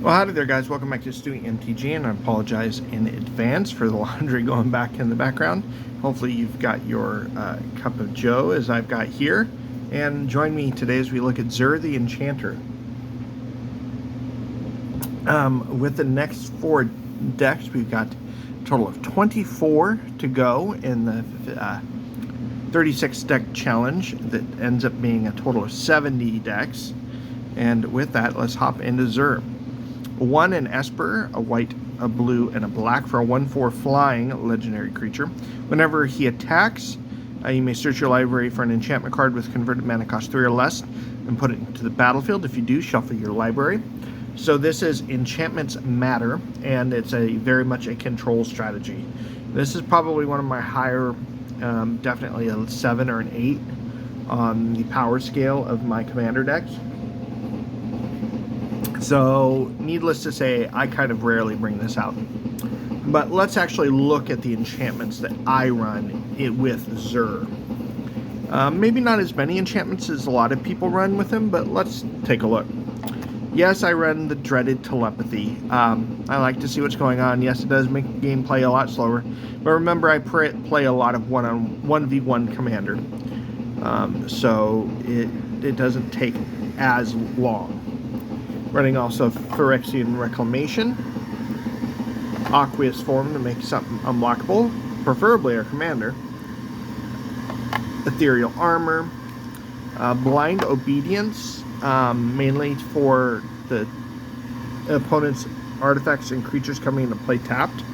Well, howdy there, guys. Welcome back to Stu MTG, and I apologize in advance for the laundry going back in the background. Hopefully you've got your cup of joe, as I've got here. And join me today as we look at Zur the Enchanter. With the next 4 decks, we've got a total of 24 to go in the 36 deck challenge that ends up being a total of 70 decks. And with that, let's hop into Zur. 1 an Esper, a white, a blue, and a black for a 1/4 flying legendary creature. Whenever he attacks, you may search your library for an enchantment card with converted mana cost 3 or less and put it into the battlefield. If you do, shuffle your library. So this is Enchantments Matter, and it's very much a control strategy. This is probably one of my higher, definitely a 7 or an 8 on the power scale of my commander decks. So, needless to say, I kind of rarely bring this out. But let's actually look at the enchantments that I run with Zur. Maybe not as many enchantments as a lot of people run with him, but let's take a look. Yes, I run the dreaded Telepathy. I like to see what's going on. Yes, it does make gameplay a lot slower. But remember, I play a lot of 1v1 commander. So it doesn't take as long. Running also Phyrexian Reclamation, Aqueous Form to make something unblockable, preferably our commander, Ethereal Armor, Blind Obedience, mainly for the opponent's artifacts and creatures coming into play tapped.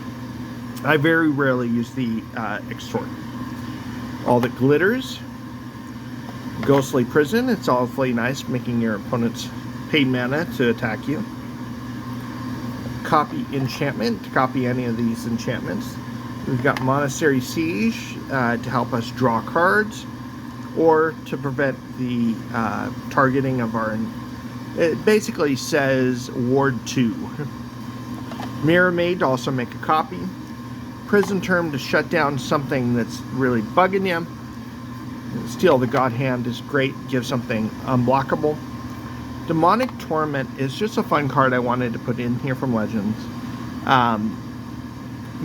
I very rarely use the Extort. All That Glitters, Ghostly Prison, it's awfully nice making your opponent's pay mana to attack you. Copy Enchantment, to copy any of these enchantments. We've got Monastery Siege to help us draw cards, or to prevent the targeting of our... It basically says Ward 2. Mirror Maid to also make a copy. Prison Term to shut down something that's really bugging you. Steal the God Hand is great, give something unblockable. Demonic Torment is just a fun card I wanted to put in here from Legends.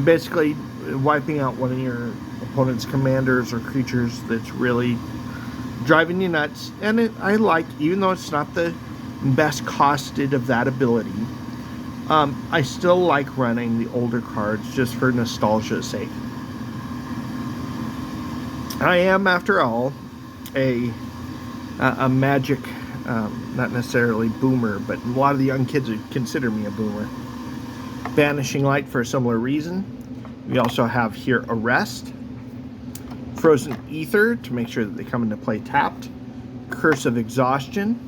Basically, wiping out one of your opponent's commanders or creatures that's really driving you nuts. And I like, even though it's not the best costed of that ability, I still like running the older cards just for nostalgia's sake. I am, after all, a magic... not necessarily boomer, but a lot of the young kids would consider me a boomer. Vanishing Light for a similar reason. We also have here Arrest. Frozen Ether to make sure that they come into play tapped. Curse of Exhaustion.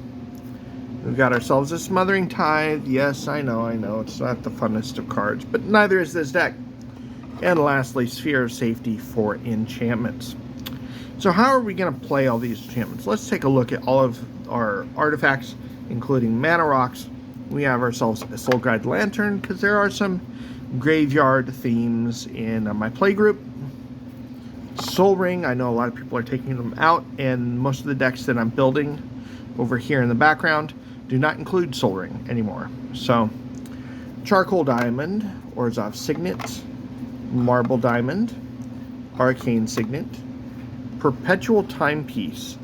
We've got ourselves a Smothering Tithe. Yes, I know, it's not the funnest of cards, but neither is this deck. And lastly, Sphere of Safety for enchantments. So how are we going to play all these enchantments? Let's take a look at all of our artifacts, including mana rocks. We have ourselves a Soul Guide Lantern, because there are some graveyard themes in my playgroup. Soul Ring, I know a lot of people are taking them out, and most of the decks that I'm building over here in the background do not include Soul Ring anymore. So, Charcoal Diamond, Orzhov Signet, Marble Diamond, Arcane Signet, Perpetual Timepiece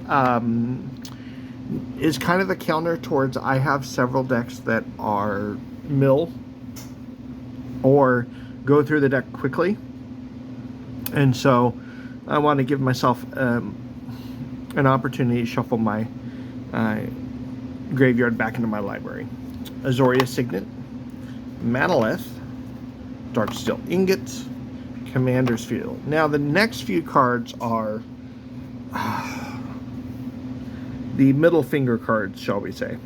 is kind of the counter towards I have several decks that are mill or go through the deck quickly, and so I want to give myself an opportunity to shuffle my graveyard back into my library. Azoria Signet, Manalith, Darksteel Ingots, Commander's Field. Now the next few cards are the middle finger cards, shall we say.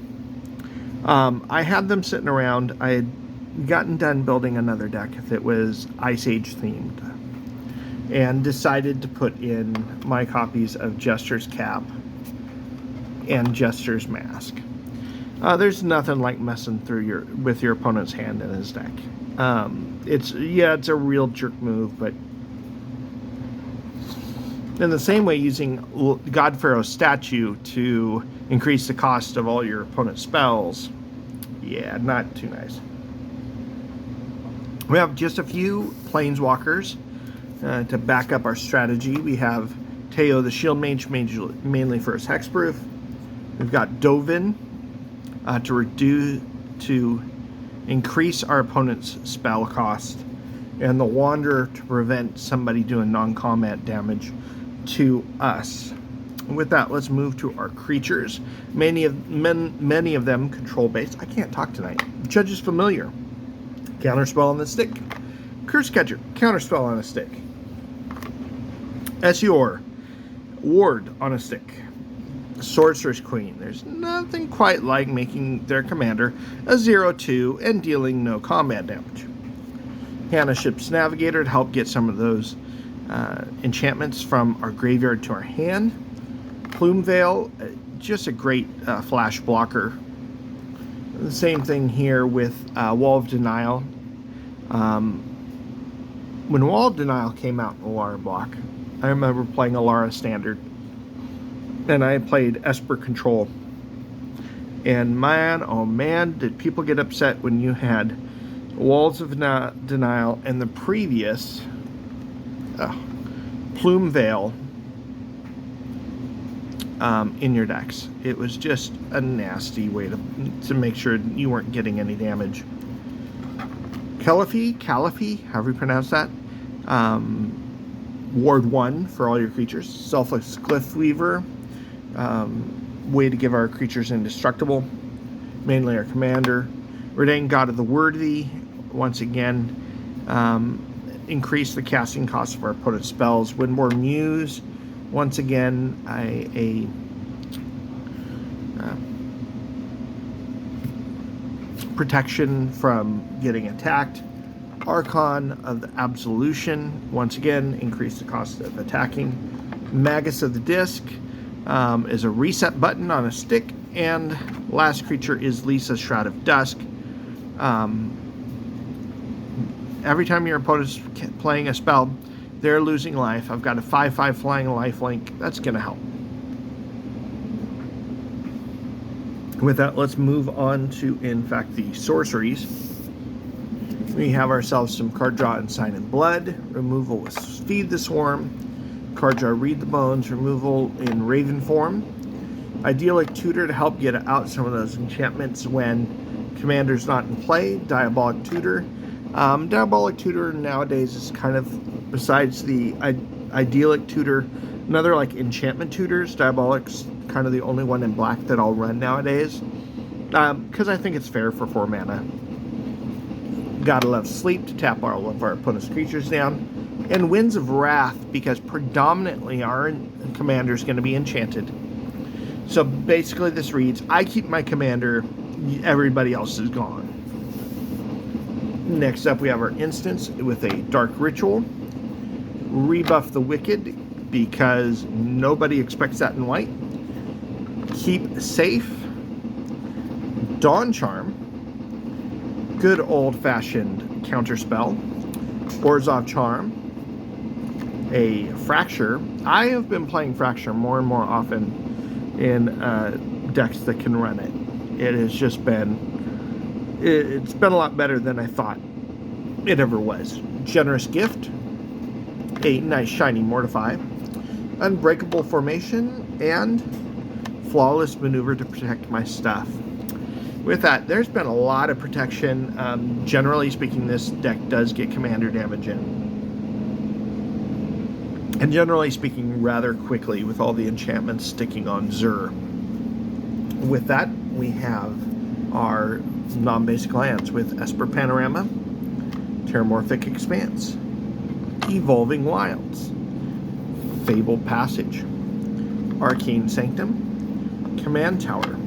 I had them sitting around. I had gotten done building another deck that was Ice Age themed, and decided to put in my copies of Jester's Cap and Jester's Mask. There's nothing like messing through with your opponent's hand in his deck. It's a real jerk move, but in the same way, using God Pharaoh's statue to increase the cost of all your opponent's spells Yeah, not too nice. We have just a few planeswalkers to back up our strategy. We have Teo the Shield Mage, mainly for his hexproof. We've got Dovin to increase our opponent's spell cost, and the Wanderer to prevent somebody doing non-combat damage to us. With that, let's move to our creatures. Many of them control base. I can't talk tonight. Judge's Familiar, counterspell on the stick. Curse Catcher, counterspell on a stick. Esior, ward on a stick. Sorcerer's Queen. There's nothing quite like making their commander a 0/2 and dealing no combat damage. Hannah Ship's Navigator to help get some of those enchantments from our graveyard to our hand. Plume Veil, just a great flash blocker. The same thing here with Wall of Denial. When Wall of Denial came out in Alara block, I remember playing Alara Standard, and I played Esper Control. And man, oh man, did people get upset when you had Walls of Denial and the previous Plume Veil in your decks. It was just a nasty way to make sure you weren't getting any damage. Caliphie, however you pronounce that. Ward 1 for all your creatures. Selfless Cliffweaver, way to give our creatures indestructible. Mainly our commander. Redain, God of the Worthy, once again, increase the casting cost of our opponent's spells. Windborne Muse, once again, a protection from getting attacked. Archon of the Absolution, once again, increase the cost of attacking. Magus of the Disc is a reset button on a stick. And last creature is Lisa's Shroud of Dusk. Every time your opponent's playing a spell, they're losing life. I've got a 5/5 flying lifelink. That's going to help. With that, let's move on to, in fact, the sorceries. We have ourselves some card draw and Sign in Blood. Removal with Feed the Swarm. Card draw, Read the Bones. Removal in Raven form. Idyllic Tutor to help get out some of those enchantments when commander's not in play. Diabolic Tutor. Diabolic Tutor nowadays is kind of, besides the Idyllic Tutor, another like enchantment tutors. Diabolic's kind of the only one in black that I'll run nowadays, because I think it's fair for 4 mana. Gotta love Sleep to tap all of our opponent's creatures down. And Winds of Wrath, because predominantly our commander is going to be enchanted. So basically this reads, I keep my commander, everybody else is gone. Next up we have our instance with a Dark Ritual. Rebuff the Wicked, because nobody expects that in white. Keep Safe. Dawn Charm. Good old-fashioned counterspell. Orzhov Charm. A Fracture. I have been playing Fracture more and more often in decks that can run it. It has just been, it's been a lot better than I thought it ever was. Generous Gift, a nice shiny Mortify, Unbreakable Formation, and Flawless Maneuver to protect my stuff. With that, there's been a lot of protection. Generally speaking, this deck does get commander damage in. And generally speaking, rather quickly with all the enchantments sticking on Zur. With that, we have our non-basic lands with Esper Panorama, Terramorphic Expanse, Evolving Wilds, Fabled Passage, Arcane Sanctum, Command Tower,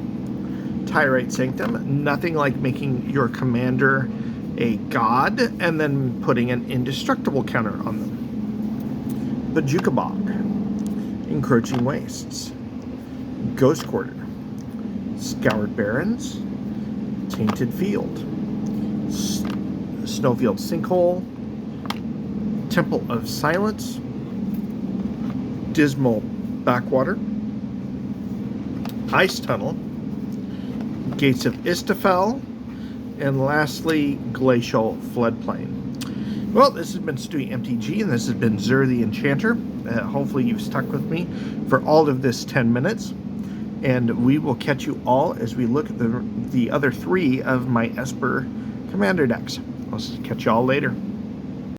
Tyrite Sanctum. Nothing like making your commander a god and then putting an indestructible counter on them. Bajuka Bog, Encroaching Wastes, Ghost Quarter, Scoured Barrens, Tainted Field, Snowfield Sinkhole, Temple of Silence, Dismal Backwater, Ice Tunnel, Gates of Istafel, And lastly, Glacial Floodplain. Well, this has been Stewie MTG, and this has been Zur The Enchanter. Hopefully you've stuck with me for all of this 10 minutes. And we will catch you all as we look at the other 3 of my Esper Commander decks. I'll catch you all later.